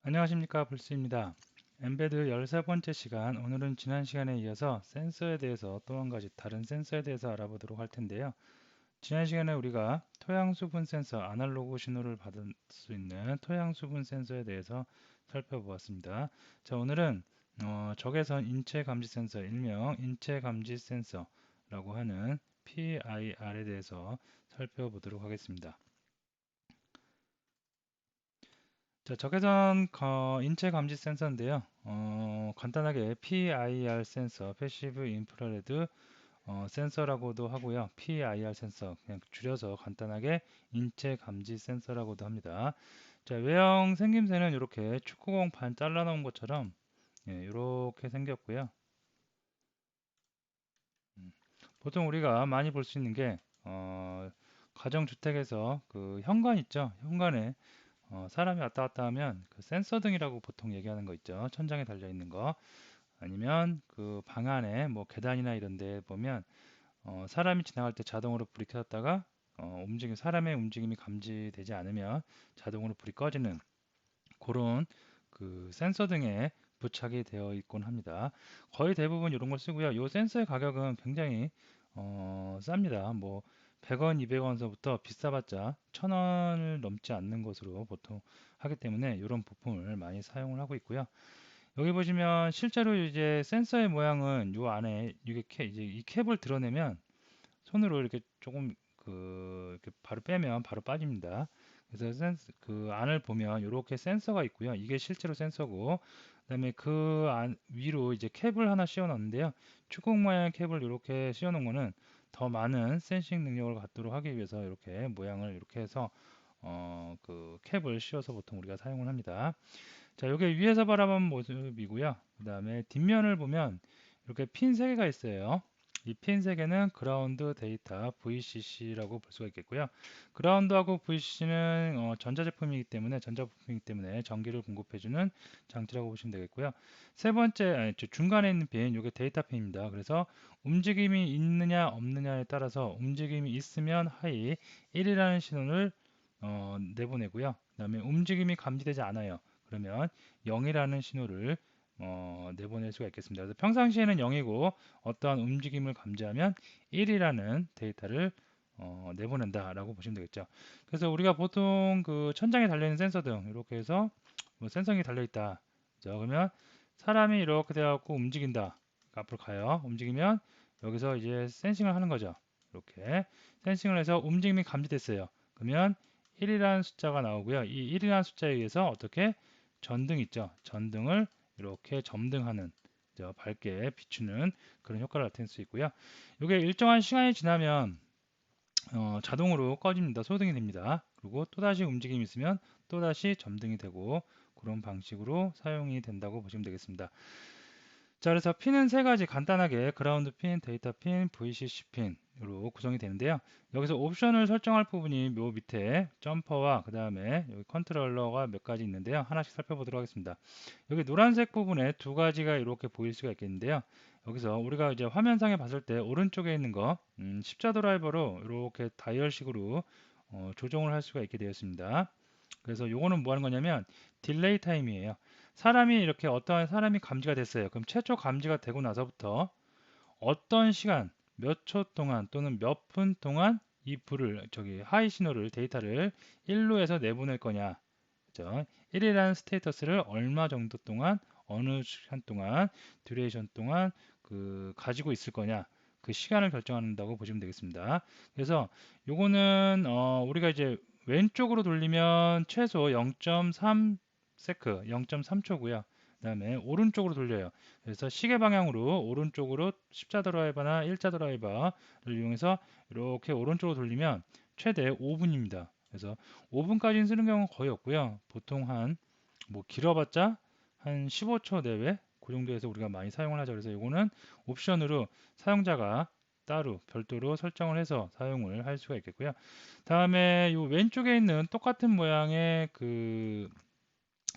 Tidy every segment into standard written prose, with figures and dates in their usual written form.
안녕하십니까, 불스입니다. 엠베드 13번째 시간, 오늘은 지난 시간에 이어서 센서에 대해서 또 한 가지 다른 센서에 대해서 알아보도록 할 텐데요. 지난 시간에 우리가 토양 수분 센서, 아날로그 신호를 받을 수 있는 토양 수분 센서에 대해서 살펴보았습니다. 자, 오늘은 적외선 인체 감지 센서, 일명 인체 감지 센서라고 하는 PIR에 대해서 살펴보도록 하겠습니다. 자, 적외선 인체 감지 센서인데요. 간단하게 PIR 센서, 패시브 인프라레드 센서라고도 하고요. PIR 센서, 그냥 줄여서 간단하게 인체 감지 센서라고도 합니다. 자, 외형 생김새는 이렇게 축구공 반 잘라놓은 것처럼 이렇게 생겼고요. 음, 보통 우리가 많이 볼 수 있는 게 가정주택에서 그 현관 있죠? 현관에 사람이 왔다 갔다 하면 그 센서 등이라고 보통 얘기하는 거 있죠. 천장에 달려 있는 거. 아니면 그 방 안에 뭐 계단이나 이런 데 보면 사람이 지나갈 때 자동으로 불이 켜졌다가 사람의 움직임이 감지되지 않으면 자동으로 불이 꺼지는 그런 그 센서 등에 부착이 되어 있곤 합니다. 거의 대부분 이런 걸 쓰고요. 이 센서의 가격은 굉장히 쌉니다. 뭐 100원, 200원서부터 비싸봤자 1000원을 넘지 않는 것으로 보통 하기 때문에 이런 부품을 많이 사용을 하고 있고요. 여기 보시면 실제로 이제 센서의 모양은 요 안에 이게 이제 이 캡을 드러내면 손으로 이렇게 조금 이렇게 바로 빼면 바로 빠집니다. 그래서 그 안을 보면 이렇게 센서가 있고요. 이게 실제로 센서고, 그다음에 그 위로 이제 캡을 하나 씌워 놨는데요. 축구공 모양의 캡을 이렇게 씌워 놓은 거는 더 많은 센싱 능력을 갖도록 하기 위해서 이렇게 모양을 이렇게 해서 그 캡을 씌워서 보통 우리가 사용을 합니다. 자, 이게 위에서 바라본 모습이고요. 그 다음에 뒷면을 보면 이렇게 핀 3개가 있어요. 이 핀 3개는 그라운드 데이터 VCC라고 볼 수가 있겠고요. 그라운드하고 VCC는 전자제품이기 때문에 전자부품이기 때문에 전기를 공급해주는 장치라고 보시면 되겠고요. 세 번째, 아니, 중간에 있는 핀, 이게 데이터 핀입니다. 그래서 움직임이 있느냐 없느냐에 따라서 움직임이 있으면 하이 1이라는 신호를 내보내고요. 그 다음에 움직임이 감지되지 않아요. 그러면 0이라는 신호를 내보낼 수가 있겠습니다. 그래서 평상시에는 0이고 어떠한 움직임을 감지하면 1이라는 데이터를 내보낸다라고 보시면 되겠죠. 그래서 우리가 보통 그 천장에 달려있는 센서 등 이렇게 해서 뭐 센서기 달려있다. 그죠? 그러면 사람이 이렇게 되어갖고 움직인다. 앞으로 가요. 움직이면 여기서 이제 센싱을 하는 거죠. 이렇게 센싱을 해서 움직임이 감지됐어요. 그러면 1이라는 숫자가 나오고요. 이 1이라는 숫자에 의해서 어떻게 전등 있죠. 전등을 이렇게 점등하는 밝게 비추는 그런 효과를 나타낼 수 있고요. 이게 일정한 시간이 지나면 자동으로 꺼집니다. 소등이 됩니다. 그리고 또다시 움직임이 있으면 또다시 점등이 되고 그런 방식으로 사용이 된다고 보시면 되겠습니다. 자, 그래서 핀은 세 가지 간단하게 그라운드 핀, 데이터 핀, VCC 핀으로 구성이 되는데요. 여기서 옵션을 설정할 부분이 요 밑에 점퍼와 그 다음에 여기 컨트롤러가 몇 가지 있는데요. 하나씩 살펴보도록 하겠습니다. 여기 노란색 부분에 두 가지가 이렇게 보일 수가 있겠는데요. 여기서 우리가 이제 화면상에 봤을 때 오른쪽에 있는 거 십자 드라이버로 이렇게 다이얼식으로 조정을 할 수가 있게 되었습니다. 그래서 요거는 뭐 하는 거냐면 딜레이 타임이에요. 사람이 이렇게 어떠한 사람이 감지가 됐어요. 그럼 최초 감지가 되고 나서부터 어떤 시간, 몇 초 동안 또는 몇 분 동안 이 불을 하이 신호를 데이터를 1루에서 내보낼 거냐. 그죠? 1이라는 스테이터스를 얼마 정도 동안 어느 시간 동안 듀레이션 동안 가지고 있을 거냐. 그 시간을 결정한다고 보시면 되겠습니다. 그래서 요거는 우리가 이제 왼쪽으로 돌리면 최소 0.3 세크, 0.3초고요. 그다음에 오른쪽으로 돌려요. 그래서 시계 방향으로 오른쪽으로 십자 드라이버나 일자 드라이버를 이용해서 이렇게 오른쪽으로 돌리면 최대 5분입니다. 그래서 5분까지는 쓰는 경우는 거의 없고요. 보통 뭐 길어봤자 한 15초 내외 그 정도에서 우리가 많이 사용을 하죠. 그래서 이거는 옵션으로 사용자가 따로 별도로 설정을 해서 사용을 할 수가 있겠고요. 다음에 이 왼쪽에 있는 똑같은 모양의 그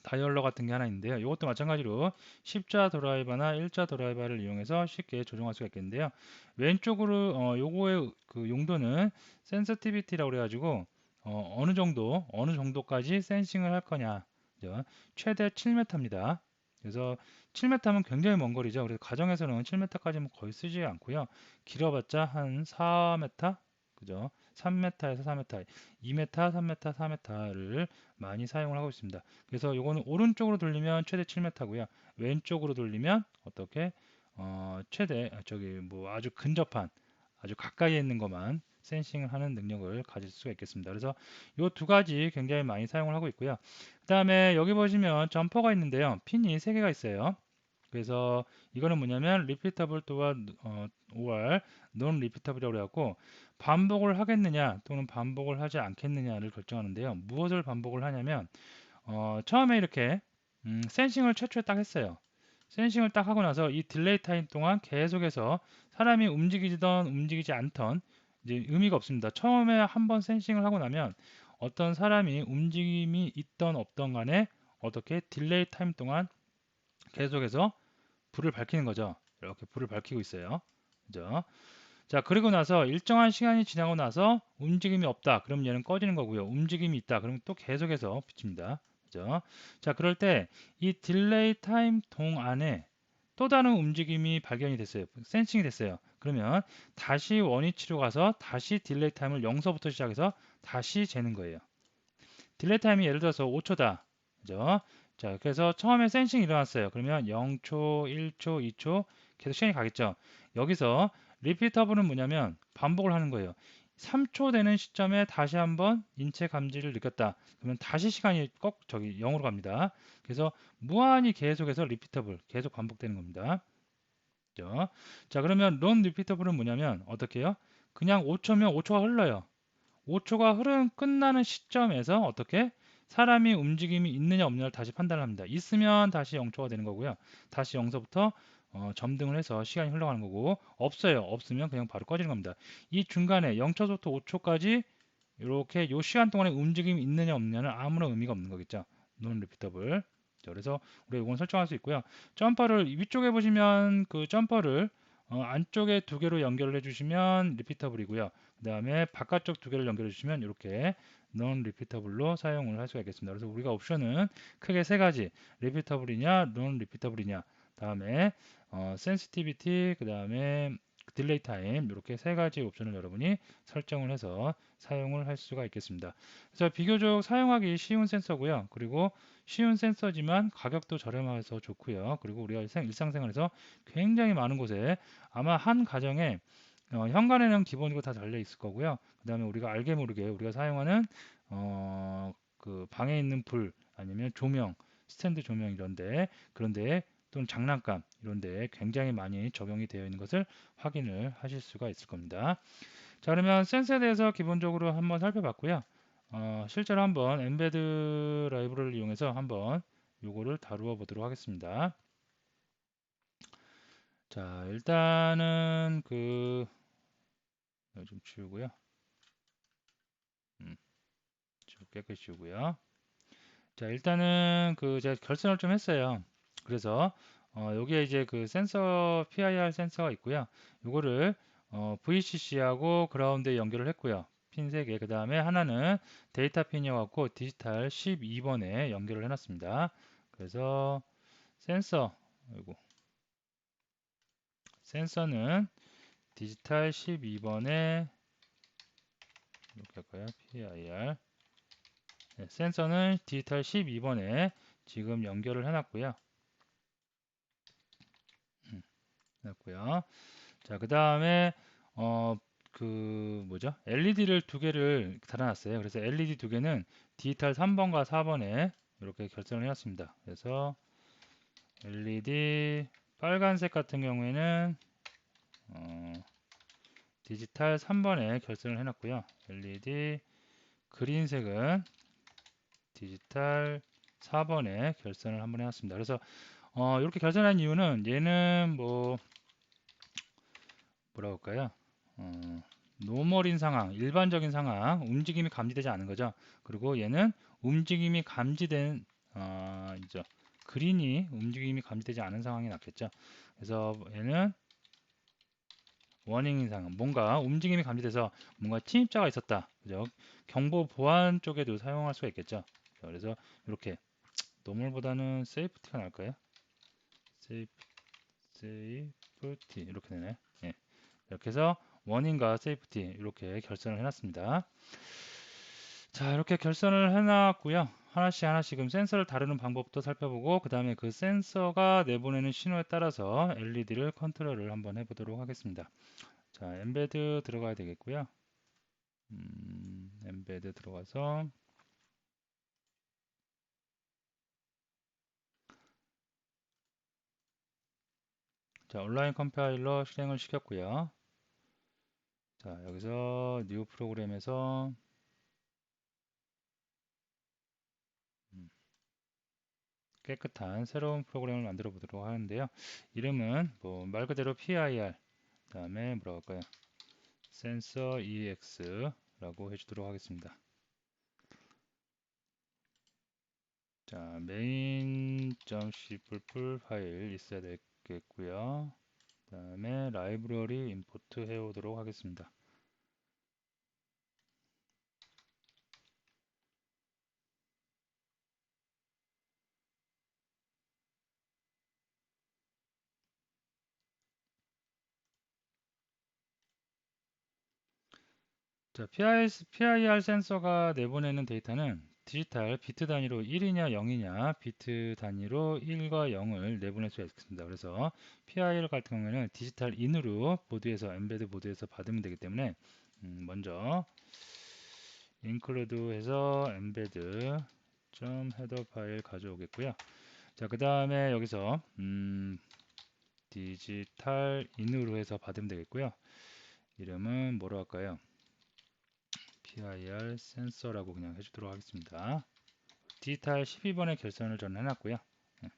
다이얼러 같은 게 하나 있는데요. 이것도 마찬가지로 십자 드라이버나 일자 드라이버를 이용해서 쉽게 조정할 수가 있겠는데요. 왼쪽으로 요거의 그 용도는 센서티비티라고 그래가지고 어느 정도까지 센싱을 할 거냐. 그죠? 최대 7m입니다. 그래서 7m면 굉장히 먼 거리죠. 그래서 가정에서는 7m까지는 거의 쓰지 않고요. 길어봤자 한 4m, 그죠? 3m에서 4m, 2m, 3m, 4m를 많이 사용을 하고 있습니다. 그래서 요거는 오른쪽으로 돌리면 최대 7m고요. 왼쪽으로 돌리면 어떻게 최대 저기 뭐 아주 근접한 아주 가까이에 있는 것만 센싱을 하는 능력을 가질 수가 있겠습니다. 그래서 이 두 가지 굉장히 많이 사용을 하고 있고요. 그 다음에 여기 보시면 점퍼가 있는데요. 핀이 3개가 있어요. 그래서 이거는 뭐냐면 repeatable 또한 or non repeatable이라고 해갖고 반복을 하겠느냐 또는 반복을 하지 않겠느냐를 결정하는데요. 무엇을 반복을 하냐면 처음에 이렇게 센싱을 최초에 딱 했어요. 센싱을 딱 하고 나서 이 딜레이 타임 동안 계속해서 사람이 움직이던 움직이지 않던 이제 의미가 없습니다. 처음에 한번 센싱을 하고 나면 어떤 사람이 움직임이 있던 없던 간에 어떻게 딜레이 타임 동안 계속해서 불을 밝히는 거죠. 이렇게 불을 밝히고 있어요. 그죠? 자, 그리고 나서 일정한 시간이 지나고 나서 움직임이 없다. 그럼 얘는 꺼지는 거고요. 움직임이 있다. 그러면 또 계속해서 비칩니다. 그죠? 자, 그럴 때 이 딜레이 타임 동안에 또 다른 움직임이 발견이 됐어요. 센싱이 됐어요. 그러면 다시 원위치로 가서 다시 딜레이 타임을 0서부터 시작해서 다시 재는 거예요. 딜레이 타임이 예를 들어서 5초다. 그죠? 자, 그래서 처음에 센싱이 일어났어요. 그러면 0초, 1초, 2초 계속 시간이 가겠죠. 여기서 리피터블은 뭐냐면 반복을 하는 거예요. 3초 되는 시점에 다시 한번 인체 감지를 느꼈다. 그러면 다시 시간이 꼭 저기 0으로 갑니다. 그래서 무한히 계속해서 리피터블 계속 반복되는 겁니다. 그죠? 자, 그러면 론 리피터블은 뭐냐면 어떻게 해요? 그냥 5초면 5초가 흘러요. 5초가 흐름 끝나는 시점에서 어떻게 사람이 움직임이 있느냐 없느냐를 다시 판단을 합니다. 있으면 다시 0초가 되는 거고요. 다시 0서부터 점등을 해서 시간이 흘러가는 거고 없어요. 없으면 그냥 바로 꺼지는 겁니다. 이 중간에 0초부터 5초까지 이렇게 요 시간 동안에 움직임이 있느냐 없느냐는 아무런 의미가 없는 거겠죠. non repeatable. 그래서 우리가 이건 설정할 수 있고요. 점퍼를 위쪽에 보시면 그 점퍼를 안쪽에 두 개로 연결을 해주시면 리피터블이고요. 그 다음에 바깥쪽 두 개를 연결해 주시면 이렇게 non repeatable로 사용을 할 수가 있겠습니다. 그래서 우리가 옵션은 크게 세 가지 repeatable이냐 non repeatable이냐 다음에 sensitivity 그 다음에 딜레이 타임 이렇게 세 가지 옵션을 여러분이 설정을 해서 사용을 할 수가 있겠습니다. 그래서 비교적 사용하기 쉬운 센서고요. 그리고 쉬운 센서지만 가격도 저렴해서 좋고요. 그리고 우리가 일상생활에서 굉장히 많은 곳에 아마 한 가정에 현관에는 기본적으로 다 달려 있을 거고요. 그 다음에 우리가 알게 모르게 우리가 사용하는 그 방에 있는 불 아니면 조명, 스탠드 조명 이런데 그런데 또는 장난감 이런데 굉장히 많이 적용이 되어 있는 것을 확인을 하실 수가 있을 겁니다. 자, 그러면 센서에 대해서 기본적으로 한번 살펴봤고요. 실제로 한번 엠베드 라이브러리를 이용해서 한번 요거를 다루어 보도록 하겠습니다. 자, 일단은 좀 지우고요. 깨끗이 지우고요. 자, 일단은 제가 결선을 좀 했어요. 그래서 여기에 이제 그 센서 PIR 센서가 있고요. 요거를 VCC하고 그라운드에 연결을 했고요. 핀 3개. 그 다음에 하나는 데이터 핀이어갖고 디지털 12번에 연결을 해놨습니다. 그래서 센서, 아이고, 센서는 디지털 12번에 이렇게 할까요? PIR. 네, 센서는 디지털 12번에 지금 연결을 해놨고요. 해놨고요. 자, 그 다음에 뭐죠? LED를 두 개를 달아놨어요. 그래서 LED 두 개는 디지털 3번과 4번에 이렇게 결선을 해놨습니다. 그래서 LED 빨간색 같은 경우에는 디지털 3번에 결선을 해놨고요. LED 그린색은 디지털 4번에 결선을 한번 해놨습니다. 그래서 이렇게 결선한 이유는 얘는 뭐라 할까요? 노멀인 상황, 일반적인 상황, 움직임이 감지되지 않은 거죠. 그리고 얘는 움직임이 감지된 이죠. 그린이 움직임이 감지되지 않은 상황이 낫겠죠. 그래서 얘는 워닝인 상황, 뭔가 움직임이 감지돼서 뭔가 침입자가 있었다. 그죠? 경보 보안 쪽에도 사용할 수가 있겠죠. 그래서 이렇게 노멀보다는 세이프티가 나을까요? 세이프티 이렇게 되네. 예. 이렇게 해서 원인과 세이프티 이렇게 결선을 해놨습니다. 자, 이렇게 결선을 해놨고요. 하나씩 하나씩 그럼 센서를 다루는 방법도 살펴보고 그 다음에 그 센서가 내보내는 신호에 따라서 LED를 컨트롤을 한번 해보도록 하겠습니다. 자, 엠베드 들어가야 되겠고요. 엠베드 들어가서 자, 온라인 컴파일러 실행을 시켰고요. 자, 여기서 뉴 프로그램에서 깨끗한 새로운 프로그램을 만들어 보도록 하는데요. 이름은 뭐 말 그대로 PIR 그다음에 뭐라고 할까요? 센서 EX라고 해주도록 하겠습니다. 자, main.c 파일 있어야 되겠고요. 그 다음에 라이브러리 임포트 해오도록 하겠습니다. 자, PIR 센서가 내보내는 데이터는 디지털 비트 단위로 1이냐 0이냐 비트 단위로 1과 0을 내보낼 수가 있습니다. 그래서 PIR 같은 경우에는 디지털 인으로 보드에서 엠베드 보드에서 받으면 되기 때문에 먼저 include 해서 embed 좀 헤더 파일 가져오겠고요. 자, 그 다음에 여기서 디지털 인으로 해서 받으면 되겠고요. 이름은 뭐로 할까요? PIR 센서라고 그냥 해주도록 하겠습니다. 디지털 12번의 결선을 저는 해놨고요. 예,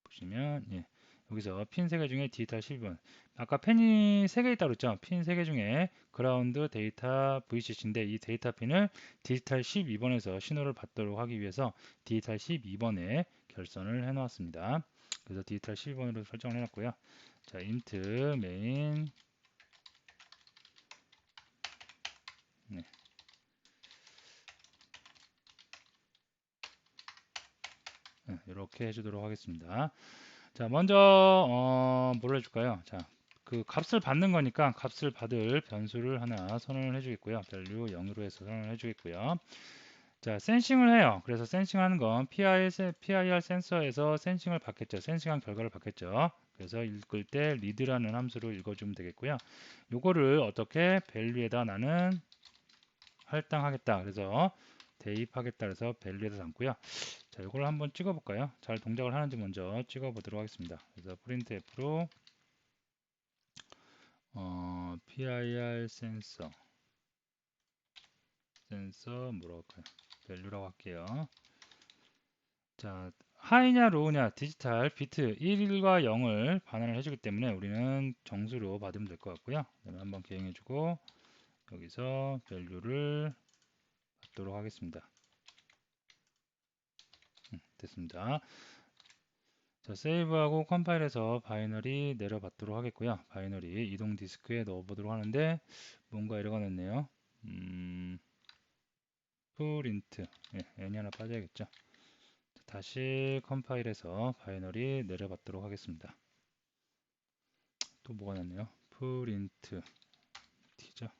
보시면 여기서 핀 3개 중에 디지털 12번 아까 펜이 3개 있다고 그랬죠. 핀 3개 중에 그라운드 데이터 VCC인데 이 데이터 핀을 디지털 12번에서 신호를 받도록 하기 위해서 디지털 12번에 결선을 해놓았습니다. 그래서 디지털 12번으로 설정을 해놨고요. 자, int main 네, 이렇게 해주도록 하겠습니다. 자, 먼저 뭘 해줄까요? 자, 그 값을 받는 거니까 값을 받을 변수를 하나 선언을 해주겠고요. value 0으로 해서 선언을 해주겠고요. 자, 센싱을 해요. 그래서 센싱하는 건 PIR 센서에서 센싱을 받겠죠. 센싱한 결과를 받겠죠. 그래서 읽을 때 read라는 함수로 읽어주면 되겠고요. 요거를 어떻게 value에다 나는 할당하겠다. 그래서 대입하겠다. 그래서 value에다 담고요. 자, 이걸 한번 찍어볼까요? 잘 동작을 하는지 먼저 찍어보도록 하겠습니다. 그래서 printf로 PIR 센서 뭐라고 할까요? value라고 할게요. 자, 하이냐 로우냐 디지털 비트 1과 0을 반환을 해주기 때문에 우리는 정수로 받으면 될 것 같고요. 그다음에 한번 기행해주고 여기서 value를 받도록 하겠습니다. 됐습니다. 자, 세이브하고 컴파일해서 바이너리 내려받도록 하겠고요. 바이너리 이동 디스크에 넣어보도록 하는데 뭔가 에러가 났네요. 프린트 n이 하나 빠져야겠죠. 자, 다시 컴파일해서 바이너리 내려받도록 하겠습니다. 또 뭐가 났네요. 프린트 t죠.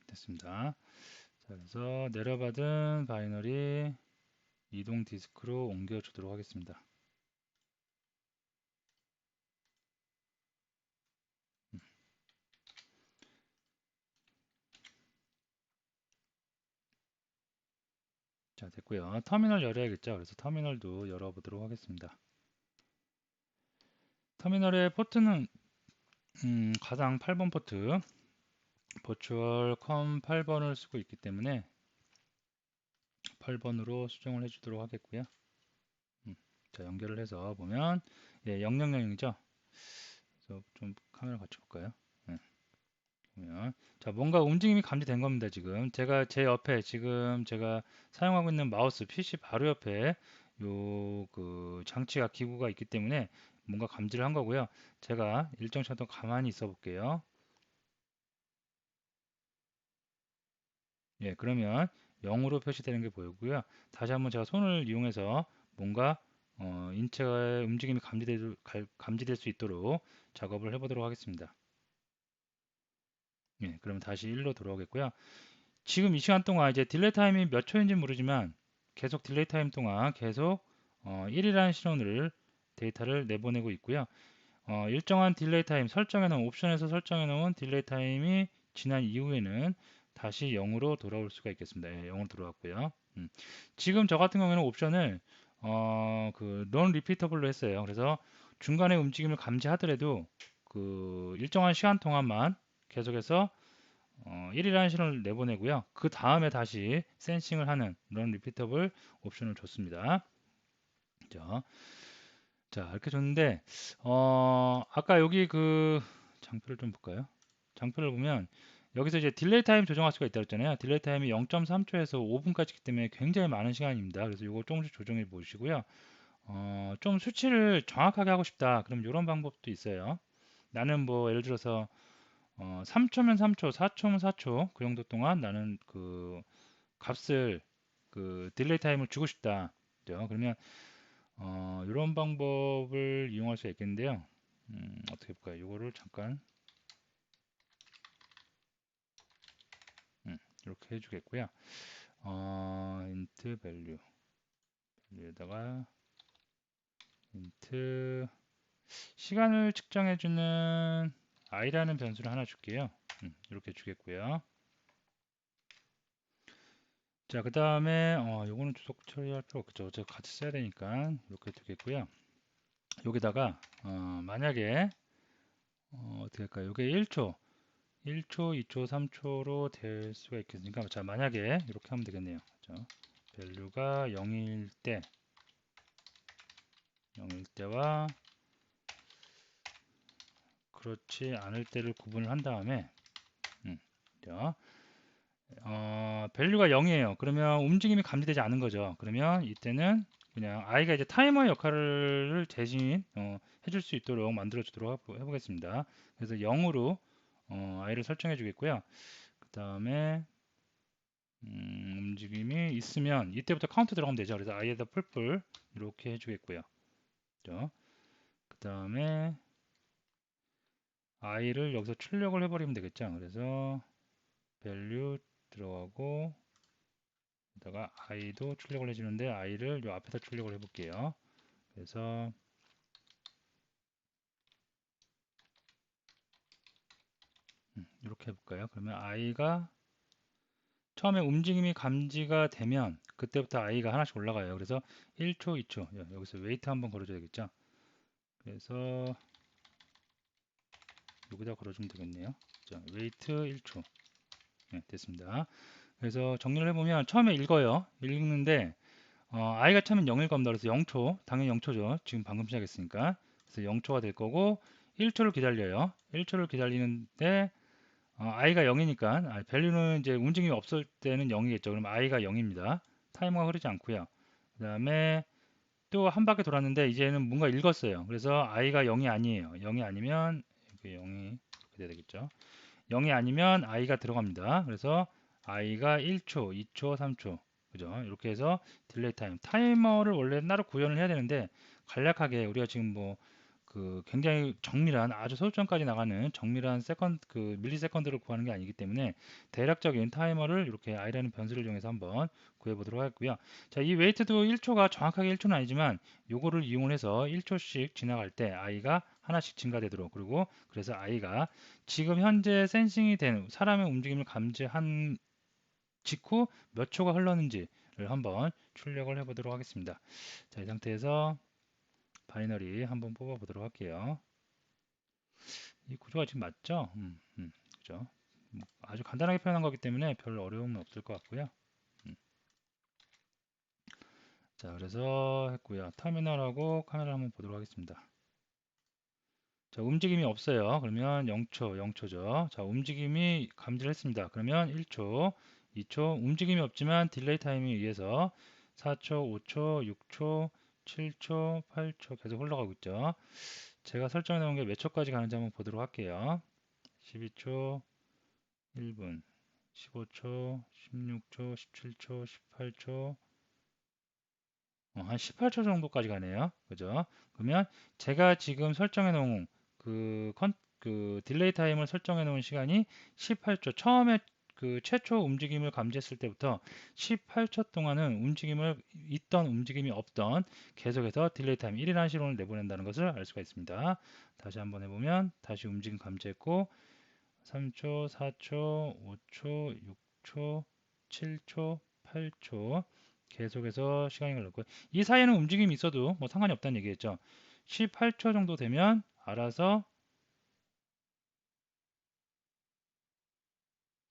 됐습니다. 자, 그래서 내려받은 바이너리 이동 디스크로 옮겨주도록 하겠습니다. 자, 됐고요. 터미널 열어야겠죠. 그래서 터미널도 열어보도록 하겠습니다. 터미널의 포트는 가상 8번 포트 버추얼 컴 8번을 쓰고 있기 때문에 8번으로 수정을 해주도록 하겠고요. 자, 연결을 해서 보면 000이죠. 그래서 좀 카메라 같이 볼까요? 보면 자, 뭔가 움직임이 감지된 겁니다. 지금 제가 제 옆에 지금 제가 사용하고 있는 마우스 PC 바로 옆에 요 그 장치가 기구가 있기 때문에 뭔가 감지를 한 거고요. 제가 일정 시간 동안 가만히 있어 볼게요. 예, 그러면 0으로 표시되는 게 보이고요. 다시 한번 제가 손을 이용해서 뭔가 인체의 움직임이 감지될 수 있도록 작업을 해보도록 하겠습니다. 예, 그러면 다시 1로 돌아오겠고요. 지금 이 시간 동안 이제 딜레이 타임이 몇 초인지 모르지만 계속 딜레이 타임 동안 계속 1이라는 신호를 데이터를 내보내고 있고요. 일정한 딜레이 타임 설정해 놓은 옵션에서 설정해 놓은 딜레이 타임이 지난 이후에는 다시 0으로 돌아올 수가 있겠습니다. 예, 0으로 돌아왔고요. 지금 저 같은 경우에는 옵션을 그 non repeatable로 했어요. 그래서 중간에 움직임을 감지하더라도 그 일정한 시간 동안만 계속해서 1이라는 신호를 내보내고요. 그 다음에 다시 센싱을 하는 non repeatable 옵션을 줬습니다. 자, 이렇게 줬는데 아까 여기 그 장표를 좀 볼까요? 장표를 보면 여기서 이제 딜레이 타임 조정할 수가 있다고 했잖아요. 딜레이 타임이 0.3초에서 5분까지기 때문에 굉장히 많은 시간입니다. 그래서 이거 조금씩 조정해 보시고요. 좀 수치를 정확하게 하고 싶다. 그럼 이런 방법도 있어요. 나는 뭐 예를 들어서 3초면 3초, 4초면 4초 그 정도 동안 나는 그 값을 그 딜레이 타임을 주고 싶다. 그죠? 그러면 이런 방법을 이용할 수 있겠는데요. 어떻게 볼까요? 이거를 잠깐 이렇게 해주겠고요. int 밸류에다가 int 시간을 측정해주는 i라는 변수를 하나 줄게요. 이렇게 주겠고요. 자, 그 다음에 요거는 주석 처리할 필요 없죠. 어차피 같이 써야 되니까 이렇게 두겠고요. 여기다가 만약에 어떻게 할까요? 이게 1초, 1초, 2초, 3초로 될 수가 있겠으니까 자, 만약에 이렇게 하면 되겠네요. 자, 밸류가 0일 때, 0일 때와 그렇지 않을 때를 구분을 한 다음에 자, 밸류가 0이에요. 그러면 움직임이 감지되지 않은 거죠. 그러면 이때는 그냥 i가 이제 타이머 역할을 대신 해줄 수 있도록 만들어 주도록 해보겠습니다. 그래서 0으로 i를 설정해 주겠고요. 그 다음에 움직임이 있으면 이때부터 카운트 들어가면 되죠. 그래서 i에다 풀풀 이렇게 해주겠고요. 그 다음에 i를 여기서 출력을 해버리면 되겠죠. 그래서 value 들어가고 여기다가 i도 출력을 해주는데 i를 요 앞에다 출력을 해볼게요. 그래서 이렇게 해볼까요? 그러면 i가 처음에 움직임이 감지가 되면 그때부터 i가 하나씩 올라가요. 그래서 1초, 2초 여기서 웨이트 한번 걸어줘야 겠죠. 그래서 여기다 걸어주면 되겠네요. 자, 웨이트 1초. 네, 됐습니다. 그래서 정리를 해보면 처음에 읽어요. 읽는데 i가 처음엔 0일 겁니다. 그래서 0초, 당연히 0초죠. 지금 방금 시작했으니까. 그래서 0초가 될 거고 1초를 기다려요. 1초를 기다리는데 i가 0이니까 밸류는 이제 움직임이 없을 때는 0이겠죠. 그럼 i가 0입니다. 타이머가 흐르지 않고요. 그 다음에 또 한 바퀴 돌았는데 이제는 뭔가 읽었어요. 그래서 i가 0이 아니에요. 0이 아니면 이게 0이 이렇게 돼야 되겠죠. 0이 아니면 i가 들어갑니다. 그래서 i가 1초, 2초, 3초 그죠? 이렇게 해서 딜레이 타임 타이머를 원래 따로 구현을 해야 되는데 간략하게 우리가 지금 뭐 그 굉장히 정밀한 아주 소수점까지 나가는 정밀한 세컨드 그 밀리 세컨드를 구하는 게 아니기 때문에 대략적인 타이머를 이렇게 i라는 변수를 이용해서 한번 구해 보도록 하겠고요. 자, 이 웨이트도 1초가 정확하게 1초는 아니지만 요거를 이용해서 1초씩 지나갈 때 i가 하나씩 증가되도록 그리고 그래서 i가 지금 현재 센싱이 된 사람의 움직임을 감지한 직후 몇 초가 흘렀는지를 한번 출력을 해보도록 하겠습니다. 자, 이 상태에서 바이너리 한번 뽑아 보도록 할게요. 이 구조가 지금 맞죠? 그죠? 뭐 아주 간단하게 표현한 거기 때문에 별 어려움은 없을 것 같고요. 자, 그래서 했고요. 터미널하고 카메라 한번 보도록 하겠습니다. 자, 움직임이 없어요. 그러면 0초, 0초죠. 자, 움직임이 감지를 했습니다. 그러면 1초, 2초, 움직임이 없지만 딜레이 타임에 의해서 4초, 5초, 6초, 7초, 8초 계속 흘러가고 있죠. 제가 설정해 놓은 게 몇 초까지 가는지 한번 보도록 할게요. 12초, 1분. 15초, 16초, 17초, 18초, 한 18초 정도까지 가네요. 그죠? 그러면 제가 지금 설정해 놓은 그 딜레이 타임을 설정해 놓은 시간이 18초. 처음에 그 최초 움직임을 감지했을 때부터 18초 동안은 있던 움직임이 없던 계속해서 딜레이 타임 1이라는 시간을 내보낸다는 것을 알 수가 있습니다. 다시 한번 해보면 다시 움직임 감지했고 3초, 4초, 5초, 6초, 7초, 8초 계속해서 시간이 흘렀고요. 이 사이에는 움직임이 있어도 뭐 상관이 없다는 얘기겠죠. 18초 정도 되면 알아서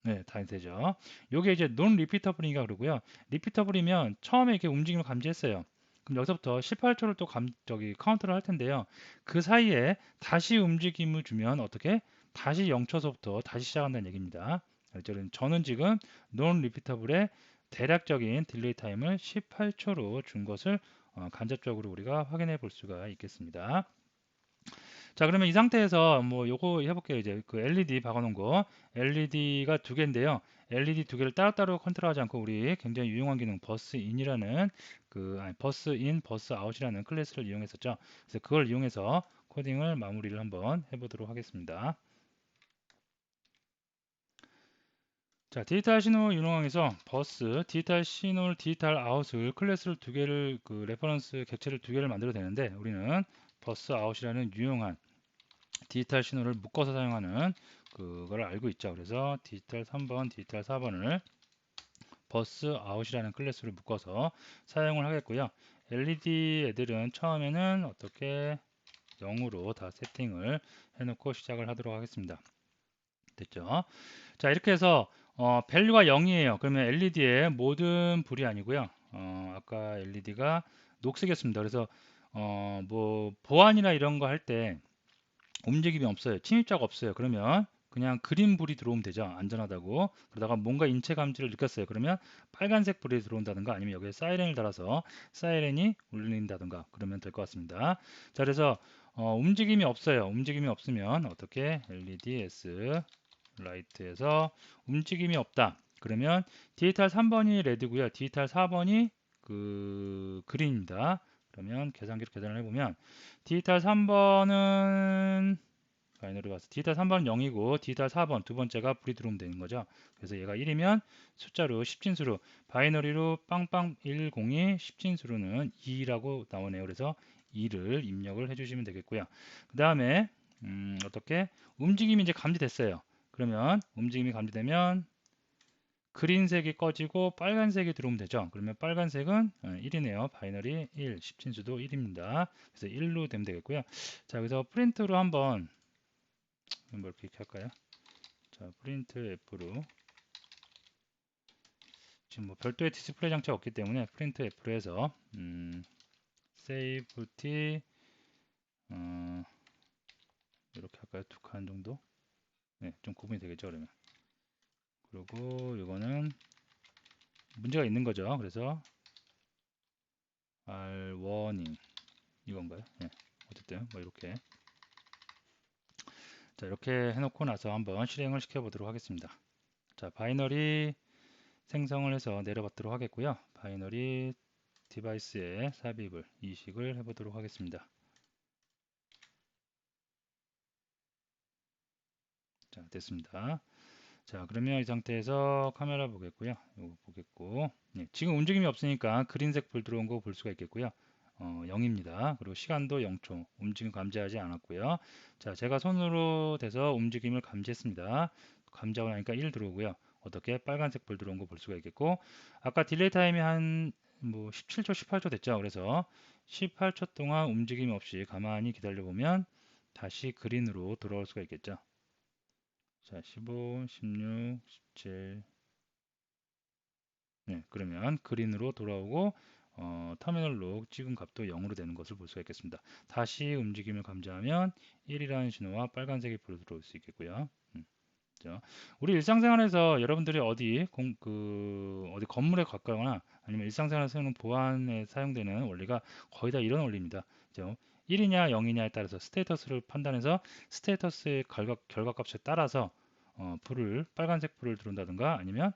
네, 다 되죠. 요게 이제 논 리피터블인가 그러고요. 리피터블이면 처음에 이렇게 움직임을 감지했어요. 그럼 여기서부터 18초를 또 저기 카운트를 할 텐데요. 그 사이에 다시 움직임을 주면 어떻게? 다시 0초서부터 다시 시작한다는 얘기입니다. 저는 지금 논 리피터블의 대략적인 딜레이 타임을 18초로 준 것을 간접적으로 우리가 확인해 볼 수가 있겠습니다. 자, 그러면 이 상태에서 뭐 요거 해볼게요. 이제 그 LED 박아놓은 거 LED가 두 개인데요. LED 두 개를 따로따로 컨트롤하지 않고 우리 굉장히 유용한 기능 버스 인이라는 버스 인, 버스 아웃이라는 클래스를 이용했었죠. 그래서 그걸 이용해서 코딩을 마무리를 한번 해보도록 하겠습니다. 자, 디지털 신호 윤호항에서 버스, 디지털 신호를 디지털 아웃을 클래스를 두 개를 레퍼런스 객체를 두 개를 만들어도 되는데 우리는 버스 아웃이라는 유용한 디지털 신호를 묶어서 사용하는 그걸 알고 있죠. 그래서 디지털 3번, 디지털 4번을 버스 아웃이라는 클래스로 묶어서 사용을 하겠고요. LED 애들은 처음에는 어떻게 0으로 다 세팅을 해놓고 시작을 하도록 하겠습니다. 됐죠? 자, 이렇게 해서 밸류가 0이에요. 그러면 LED의 모든 불이 아니고요. 아까 LED가 녹색이었습니다. 그래서 뭐 보안이나 이런 거 할 때 움직임이 없어요. 침입자가 없어요. 그러면 그냥 그린 불이 들어오면 되죠. 안전하다고. 그러다가 뭔가 인체 감지를 느꼈어요. 그러면 빨간색 불이 들어온다든가 아니면 여기에 사이렌을 달아서 사이렌이 울린다든가 그러면 될 것 같습니다. 자, 그래서 움직임이 없어요. 움직임이 없으면 어떻게 LEDS 라이트에서 움직임이 없다. 그러면 디지털 3번이 레드고요. 디지털 4번이 그린입니다. 그러면 계산기로 계산을 해보면 디지털 3번은 바이너리 가서 디지털 3번은 0이고 디지털 4번 두 번째가 불이 들어오면 되는 거죠. 그래서 얘가 1이면 숫자로 10진수로 바이너리로 빵빵 102 10진수로는 2라고 나오네요. 그래서 2를 입력을 해주시면 되겠고요. 그 다음에 어떻게 움직임이 이제 감지됐어요. 그러면 움직임이 감지되면 그린색이 꺼지고 빨간색이 들어오면 되죠. 그러면 빨간색은 1이네요. 바이너리 1, 10진수도 1입니다. 그래서 1로 되면 되겠고요. 자, 여기서 프린트로 한번 뭐 이렇게 할까요? 자, 프린트 F로 지금 뭐 별도의 디스플레이 장치가 없기 때문에 프린트 F로 해서 세이프티 이렇게 할까요? 두 칸 정도? 네, 좀 구분이 되겠죠, 그러면. 그리고 이거는 문제가 있는 거죠. 그래서 R 워닝 이건가요? 네, 어쨌든 뭐 이렇게 자, 이렇게 해놓고 나서 한번 실행을 시켜 보도록 하겠습니다. 자, 바이너리 생성을 해서 내려받도록 하겠고요. 바이너리 디바이스에 삽입을 이식을 해보도록 하겠습니다. 자, 됐습니다. 자, 그러면 이 상태에서 카메라 보겠고요. 이거 보겠고 지금 움직임이 없으니까 그린색 불 들어온 거 볼 수가 있겠고요. 0입니다. 그리고 시간도 0초 움직임 감지하지 않았고요. 자, 제가 손으로 대서 움직임을 감지했습니다. 감지하고 나니까 1 들어오고요. 어떻게 빨간색 불 들어온 거 볼 수가 있겠고 아까 딜레이 타임이 한 뭐 17초 18초 됐죠. 그래서 18초 동안 움직임 없이 가만히 기다려 보면 다시 그린으로 돌아올 수가 있겠죠. 자, 15, 16, 17. 네, 그러면 그린으로 돌아오고 터미널로 찍은 값도 0으로 되는 것을 볼 수가 있겠습니다. 다시 움직임을 감지하면 1이라는 신호와 빨간색이 불어 들어올 수 있겠고요. 그죠? 우리 일상생활에서 여러분들이 어디 건물에 가거나 아니면 일상생활에서 쓰는 보안에 사용되는 원리가 거의 다 이런 원리입니다. 그죠? 1이냐 0이냐에 따라서 스테이터스를 판단해서 스테이터스의 결과값에 따라서 불을 빨간색 불을 들어온다든가 아니면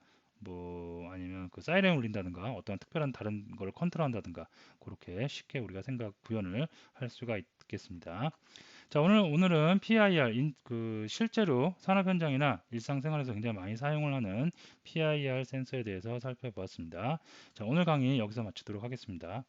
그 사이렌 울린다든가 어떤 특별한 다른 걸 컨트롤한다든가 그렇게 쉽게 우리가 생각 구현을 할 수가 있겠습니다. 자, 오늘은 PIR 그 실제로 산업 현장이나 일상생활에서 굉장히 많이 사용을 하는 PIR 센서에 대해서 살펴보았습니다. 자, 오늘 강의 여기서 마치도록 하겠습니다.